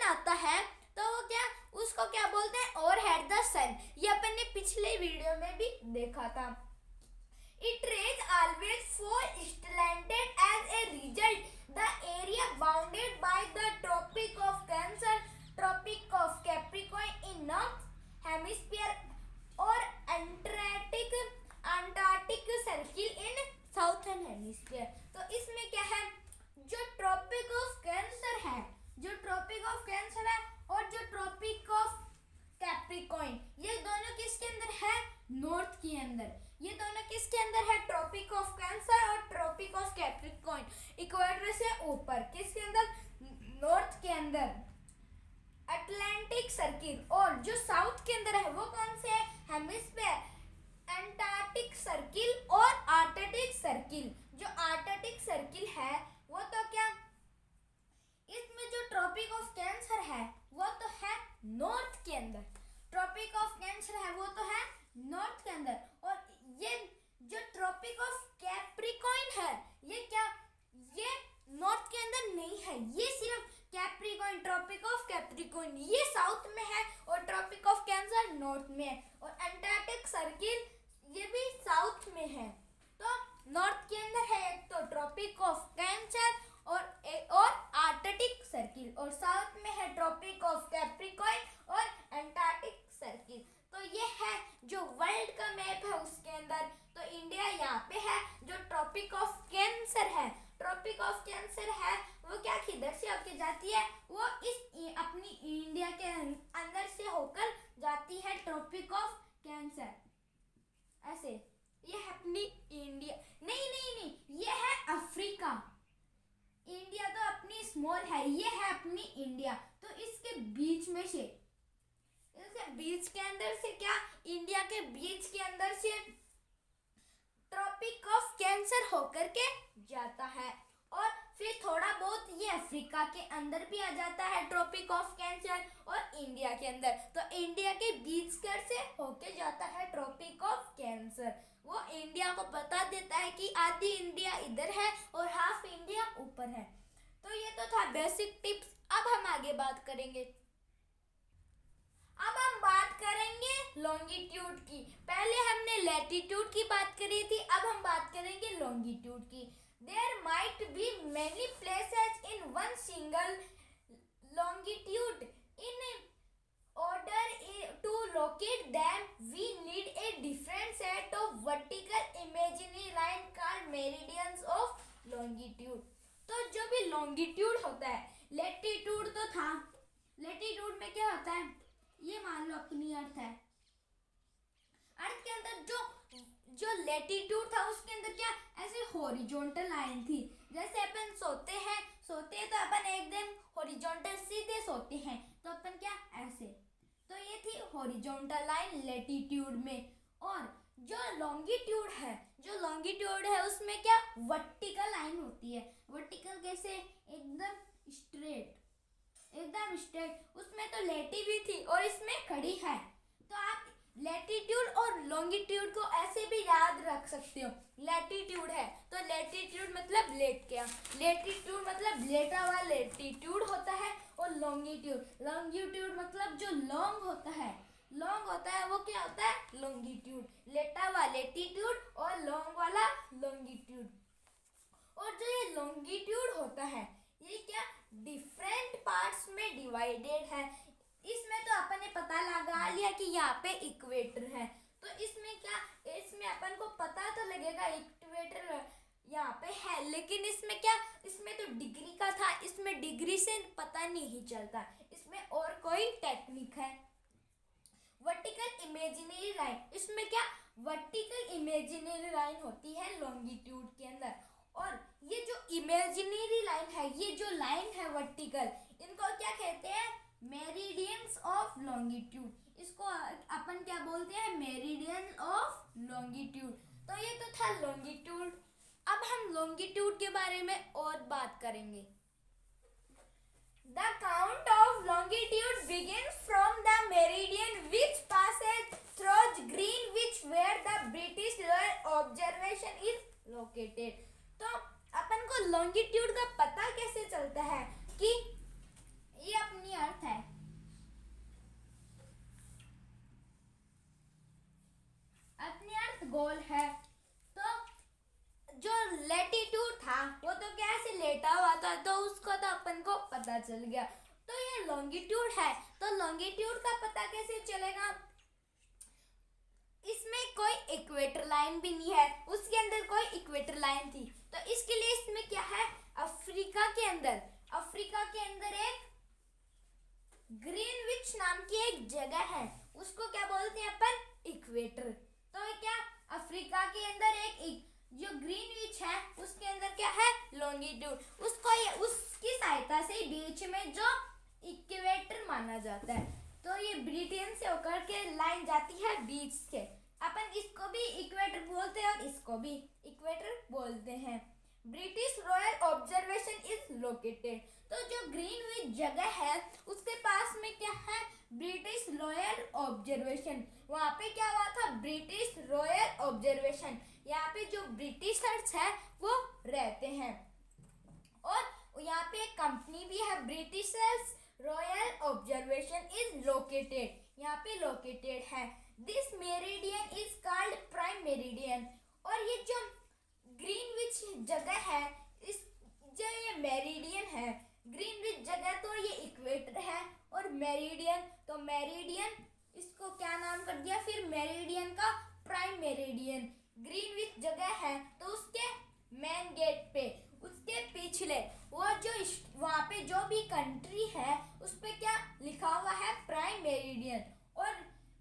सन आता है तो वो क्या, उसको क्या बोलते हैं, ओवरहेड द सन। ये अपन ने पिछले वीडियो में भी देखा था। It rays always fall slanted as a result. The area bounded by the Tropic of Cancer, Tropic of Capricorn in North Hemisphere और Antarctic Circle in Southern Hemisphere। तो इसमें क्या है, जो ट्रॉपिक ऑफ कैंसर है, जो ट्रॉपिक ऑफ कैंसर है और जो ट्रॉपिक ऑफ कैप्रिकॉर्न, ये दोनों किसके अंदर है, नॉर्थ के अंदर। ये दोनों किसके अंदर है, ट्रॉपिक ऑफ कैंसर और ट्रॉपिक ऑफ कैप्रिकॉर्न, इक्वेटर से ऊपर किसके अंदर, नॉर्थ के अंदर अटलांटिक सर्किल। और जो साउथ के अंदर है वो कौन से है, हेमिस्फीयर, अंटार्कटिक सर्किल और आर्कटिक सर्किल। जो आर्कटिक सर्किल है वो तो क्या, इसमें जो ट्रॉपिक ऑफ कैंसर है वो तो है नॉर्थ के अंदर, ट्रॉपिक ऑफ कैंसर है वो तो है नॉर्थ के अंदर। और ये जो ट्रॉपिक ऑफ कैप्रिकॉर्न है ये क्या, ये नॉर्थ के अंदर नहीं है, ये सिर्फ कैप्रिकॉर्न, ट्रॉपिक ऑफ कैप्रिकॉर्न ये साउथ में है और ट्रॉपिक ऑफ कैंसर नॉर्थ में है। और अंटार्कटिक सर्किल ये भी साउथ में है। तो नॉर्थ के अंदर है एक तो ट्रॉपिक ऑफ कैंसर और आर्कटिक सर्किल, और साउथ में है ट्रॉपिक ऑफ कैप्रिकॉर्न और अंटार्कटिक सर्किल। तो ये है जो वर्ल्ड का मैप है उसके अंदर, तो इंडिया यहाँ पे है। जो ट्रॉपिक ऑफ कैंसर है, ट्रॉपिक ऑफ कैंसर है वो क्या किधर से होकर जाती है, वो इस अपनी इंडिया के अंदर से होकर जाती है ट्रॉपिक ऑफ कैंसर। ऐसे ये है अपनी इंडिया, नहीं ये है अफ्रीका। इंडिया तो अपनी स्मॉल है, ये है अपनी इंडिया। तो इसके बीच में से, इसके बीच के अंदर से क्या, इंडिया के बीच के अंदर से ट्रॉपिक ऑफ कैंसर होकर के जाता है। और फिर थोड़ा बहुत ये अफ्रीका के अंदर भी आ जाता है ट्रॉपिक ऑफ कैंसर और इंडिया के अंदर। तो इंडिया के बीच कर से होके जाता है ट्रॉपिक ऑफ कैंसर। वो इंडिया को बता देता है कि आधी इंडिया इधर है और हाफ इंडिया ऊपर है। तो ये तो था बेसिक टिप्स। अब हम आगे बात करेंगे, अब हम बात करेंगे लॉन्गिट्यूड की। पहले हमने लैटिट्यूड की बात करी थी, अब हम बात करेंगे लॉन्गिट्यूड की। There might be many places in one single longitude. In order to locate them, we need a different set of vertical imaginary line called meridians of longitude. तो जो भी longitude होता है, latitude तो था, latitude में क्या होता है, ये मान लो अपनी अर्थ है, अर्थ के अंदर जो लैटिट्यूड था उसके अंदर क्या, ऐसे हॉरिजॉन्टल लाइन थी। जैसे अपन सोते हैं तो अपन एकदम हॉरिजॉन्टल सीधे सोते हैं, तो अपन क्या ऐसे, तो ये थी हॉरिजॉन्टल लाइन लैटिट्यूड में। और जो लॉन्गिट्यूड है उसमें क्या, वर्टिकल लाइन होती है। वर्टिकल कैसे, एकदम स्ट्रेट, उसमें तो लेटी भी थी और इसमें खड़ी है। तो आप लैटिट्यूड और लॉन्गिट्यूड को ऐसे भी याद रख सकते हो। लैटिट्यूड है तो लैटिट्यूड मतलब लेट गया, लैटिट्यूड मतलब लेटा हुआ लैटिट्यूड होता है। और लॉन्गिट्यूड मतलब जो लॉन्ग होता है वो क्या होता है, लॉन्गिट्यूड। लेटा हुआ लैटिट्यूड और लॉन्ग वाला लॉन्गिट्यूड। और जो ये लॉन्गिट्यूड होता है ये क्या, डिफरेंट पार्ट्स में डिवाइडेड है। इसमें तो अपन ने पता लगा लिया कि यहाँ पे इक्वेटर है, तो इसमें क्या, इसमें अपन को पता तो लगेगा इक्वेटर यहाँ पे है, लेकिन इसमें क्या, इसमें तो डिग्री का था, इसमें डिग्री से पता नहीं चलता, इसमें और कोई टेक्निक है। वर्टिकल इमेजिनरी लाइन, इसमें क्या, वर्टिकल इमेजिनरी लाइन होती है लॉन्गिट्यूड के अंदर। और ये जो इमेजिनरी लाइन है, ये जो लाइन है वर्टिकल, इनको क्या कहते हैं, मेरिडियंस ऑफ लॉन्गिट्यूड। इसको अपन क्या बोलते हैं, मेरिडियन ऑफ लॉन्गिट्यूड। तो ये तो था लॉन्गिट्यूड। अब हम लॉन्गिट्यूड के बारे में और बात करेंगे। The count of longitude begins from the meridian which passes through Greenwich where the British Royal Observation is located. तो अपन को लॉन्गिट्यूड का पता कैसे चलता है कि ये अपनी अर्थ गोल है। तो जो लैटिट्यूड था वो तो क्या ऐसे लेटा हुआ था, तो उसको तो अपन को पता चल गया। तो ये लॉन्गिट्यूड है, तो लॉन्गिट्यूड का पता कैसे चलेगा? इसमें कोई इक्वेटर लाइन भी नहीं है, उसके अंदर कोई इक्वेटर लाइन थी, तो इसके लिए इसमें क्या है, अफ्रीका के अंदर एक ग्रीनविच नाम की एक जगह है, उसको क्या बोलते हैं अपन, इक्वेटर। तो क्या अफ्रीका के अंदर एक जो ग्रीनविच है उसके अंदर क्या है, लॉन्गिट्यूड, उसको ये उसकी सहायता से बीच में जो इक्वेटर माना जाता है। तो ये ब्रिटेन से होकर के लाइन जाती है बीच से, अपन इसको भी इक्वेटर बोलते हैं और इसको भी इक्वेटर बोलते हैं। British royal observation is located, तो जो ग्रीनविच जगह है उसके पास में क्या है, ब्रिटिश रॉयल ऑब्जर्वेशन। वहाँ पे क्या हुआ था, ब्रिटिश रॉयल ऑब्जर्वेशन, यहाँ पे जो ब्रिटिशर्स है वो रहते हैं, और यहाँ पे एक कंपनी भी है, Britishers royal observation is located, यहाँ पे लोकेटेड है। This meridian is called prime meridian, और ये जो ग्रीनविच जगह है, इस जो ये मेरिडियन है, ग्रीनविच जगह तो ये इक्वेटर है, और मेरिडियन तो मेरिडियन, इसको क्या नाम कर दिया फिर, मेरिडियन का प्राइम मेरिडियन। ग्रीनविच जगह है तो उसके मेन गेट पे, उसके पिछले वो जो वहाँ पे जो भी कंट्री है उस पे क्या लिखा हुआ है, प्राइम मेरिडियन। और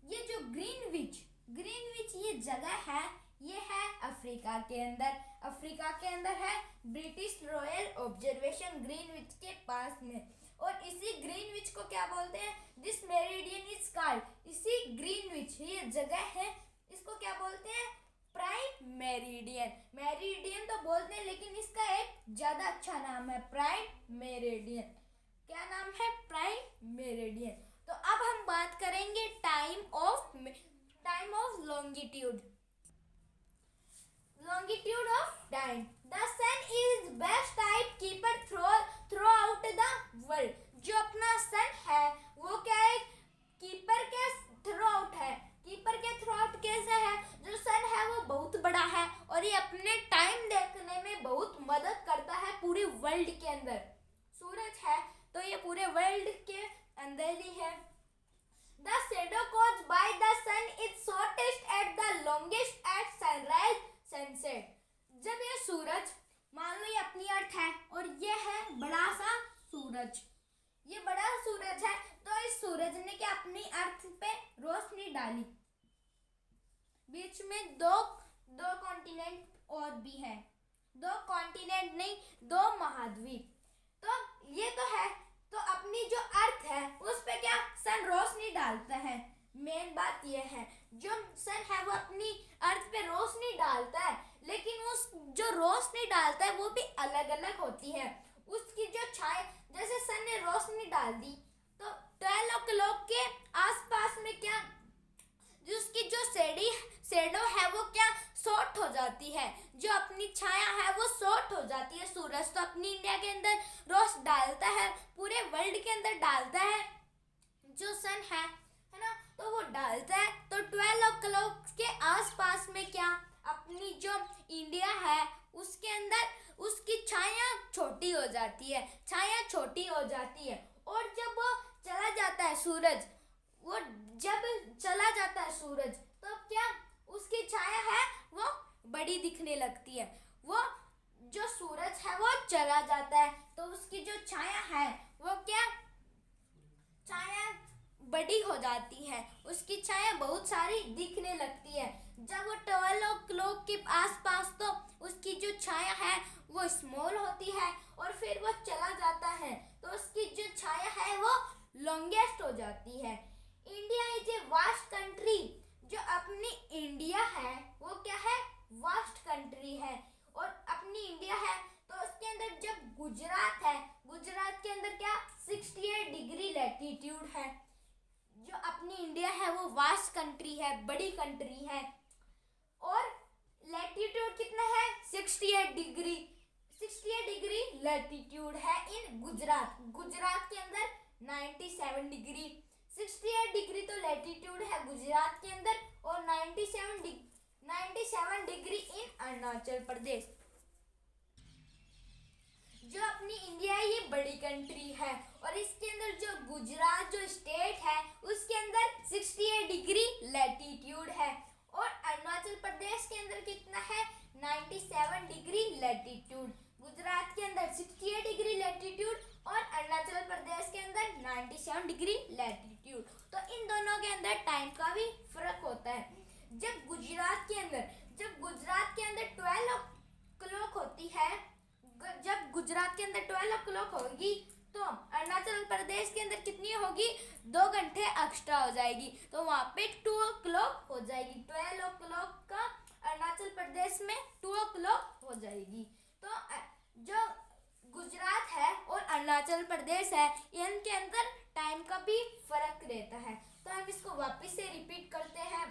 ये जो ग्रीनविच ये जगह है, ये है अफ्रीका के अंदर है ब्रिटिश रॉयल ऑब्जर्वेशन ग्रीनविच के पास में, और इसी ग्रीनविच को क्या बोलते हैं, दिस मेरिडियन इज कॉल्ड, इसी ग्रीनविच ये जगह है इसको क्या बोलते हैं, प्राइम मेरिडियन। मेरिडियन तो बोलते हैं लेकिन इसका एक ज्यादा अच्छा नाम है प्राइम मेरिडियन। क्या नाम है, प्राइम मेरिडियन। तो अब हम बात करेंगे time of longitude of time. The sun is best timekeeper throughout the world. जो अपना सन है वो क्या है, कीपर के थ्रू है। कीपर के थ्रू कैसे है, जो सन है वो बहुत बड़ा है और ये अपने टाइम देखने में बहुत मदद करता है पूरे वर्ल्ड के अंदर। सूरज है तो ये पूरे वर्ल्ड के अंदर ही है। The shadow caused by the sun is shortest at the longest at sunrise sunset. जब ये सूरज, मान लो ये अपनी अर्थ है और ये है बड़ा सा सूरज, ये बड़ा सूरज है, तो इस सूरज ने क्या अपनी अर्थ पे रोशनी डाली। बीच में दो कॉन्टिनेंट और भी है, दो कॉन्टिनेंट नहीं, दो महाद्वीप। तो ये तो है, तो अपनी जो अर्थ है उस पे क्या सन रोशनी डालता है। मेन बात यह है, जो सन है वो अपनी अर्थ पे रोशनी डालता है, लेकिन उस जो रोशनी डालता है वो भी अलग अलग होती है। उसकी जो छाया, जैसे सन ने रोशनी डाल दी तो 12 o'clock के आसपास में क्या, जो उसकी जो शेडो है वो क्या शॉर्ट हो जाती है, जो अपनी छाया है वो शॉर्ट हो जाती है। सूरज तो अपनी इंडिया के अंदर रोश डालता है, पूरे वर्ल्ड के अंदर डालता है, जो सन है ना, तो वो डालता है। तो 12 o'clock के आसपास में क्या अपनी जो इंडिया है उसके अंदर उसकी छाया छोटी हो जाती है, और जब वो चला जाता है सूरज, वो जब चला जाता है सूरज तो क्या उसकी छाया है वो बड़ी दिखने लगती है। वो जो सूरज है वो चला जाता है तो उसकी जो छाया है वो क्या छाया बड़ी हो जाती है, उसकी छाया बहुत सारी दिखने लगती है। जब वो 12 o'clock के आसपास तो उसकी जो छाया है वो स्मॉल होती है, और फिर वो चला जाता है तो उसकी जो छाया है वो लॉन्गेस्ट हो जाती है। India is a vast country, जो अपनी इंडिया है वो क्या है, वास्ट कंट्री है। और अपनी इंडिया है तो उसके अंदर जब गुजरात है, गुजरात के अंदर क्या 68 डिग्री लैटिट्यूड है। जो अपनी इंडिया है वो वास्ट कंट्री है, बड़ी कंट्री है, और लैटिट्यूड कितना है 68 डिग्री लैटिट्यूड है इन गुजरात के अंदर 97 डिग्री। 68 डिग्री तो लैटिट्यूड है गुजरात के अंदर, और 97 97 डिग्री इन अरुणाचल प्रदेश। जो अपनी इंडिया है ये बड़ी कंट्री है और इसके अंदर जो गुजरात जो स्टेट है उसके अंदर 68 डिग्री लैटिट्यूड है और अरुणाचल प्रदेश के अंदर कितना है 97 डिग्री लैटिट्यूड। गुजरात के अंदर 68 डिग्री लैटिट्यूड और अरुणाचल प्रदेश के अंदर 97 डिग्री लैटिट्यूड। तो इन दोनों के अंदर टाइम का भी फर्क होता है। जब गुजरात के अंदर 12 क्लॉक होती है, जब गुजरात के अंदर 12 क्लॉक होगी तो अरुणाचल प्रदेश के अंदर कितनी होगी 2 घंटे एक्स्ट्रा हो जाएगी, तो वहाँ पे 2 क्लॉक हो जाएगी। 12 क्लॉक का अरुणाचल प्रदेश में 2 क्लॉक हो जाएगी। तो जो गुजरात है और अरुणाचल प्रदेश है इनके अंदर टाइम का भी फर्क रहता है। तो हम इसको वापस से रिपीट करते हैं।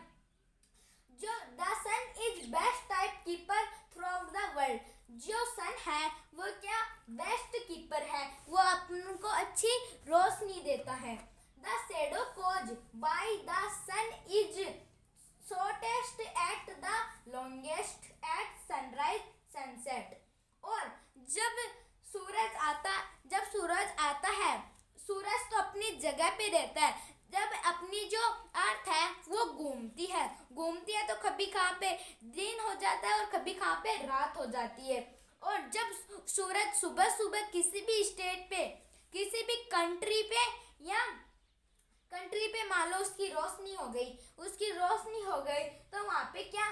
जो the sun is best time keeper throughout the world. जो सन है वो क्या बेस्ट कीपर है, वो अपन को अच्छी रोशनी देता है। The shadow cause by the sun is shortest at the longest at sunrise sunset. और जब सूरज आता है, सूरज तो अपनी जगह पे रहता है, जब अपनी जो अर्थ है वो घूमती है तो कभी कहाँ पे दिन हो जाता है और कभी कहाँ पे रात हो जाती है। और जब सूरज सुबह किसी भी स्टेट पे, किसी भी कंट्री पे मान लो उसकी रोशनी हो गई तो वहाँ पे क्या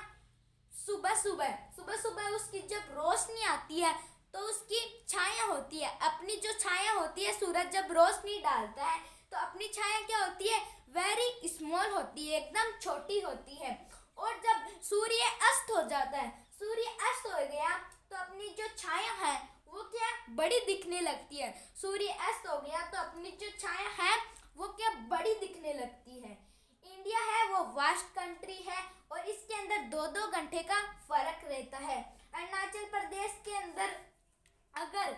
सुबह उसकी जब रोशनी आती है तो उसकी छाया होती है। अपनी जो छाया होती है, सूरज जब रोशनी डालता है तो अपनी छाया क्या होती है वेरी स्मॉल होती है, एकदम छोटी होती है। और जब सूर्य अस्त हो गया तो अपनी जो छाया है वो क्या बड़ी दिखने लगती है। सूर्य अस्त हो गया तो अपनी जो छाया है वो क्या बड़ी दिखने लगती है। इंडिया है वो वास्ट कंट्री है और इसके अंदर 2-2 घंटे का फर्क रहता है। अरुणाचल प्रदेश के अंदर अगर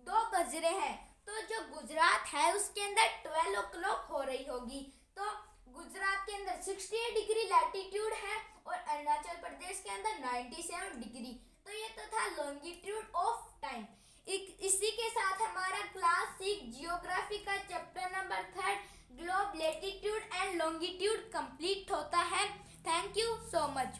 2 बज रहे हैं तो जो गुजरात है उसके अंदर 12 क्लॉक हो रही होगी। तो गुजरात के अंदर 68 डिग्री लैटिट्यूड है और अरुणाचल प्रदेश के अंदर 97 डिग्री। तो ये तो था लॉन्गिट्यूड ऑफ टाइम। इसी के साथ हमारा क्लास 6 जियोग्राफी का chapter number 3 globe latitude and longitude complete होता है। Thank you so much.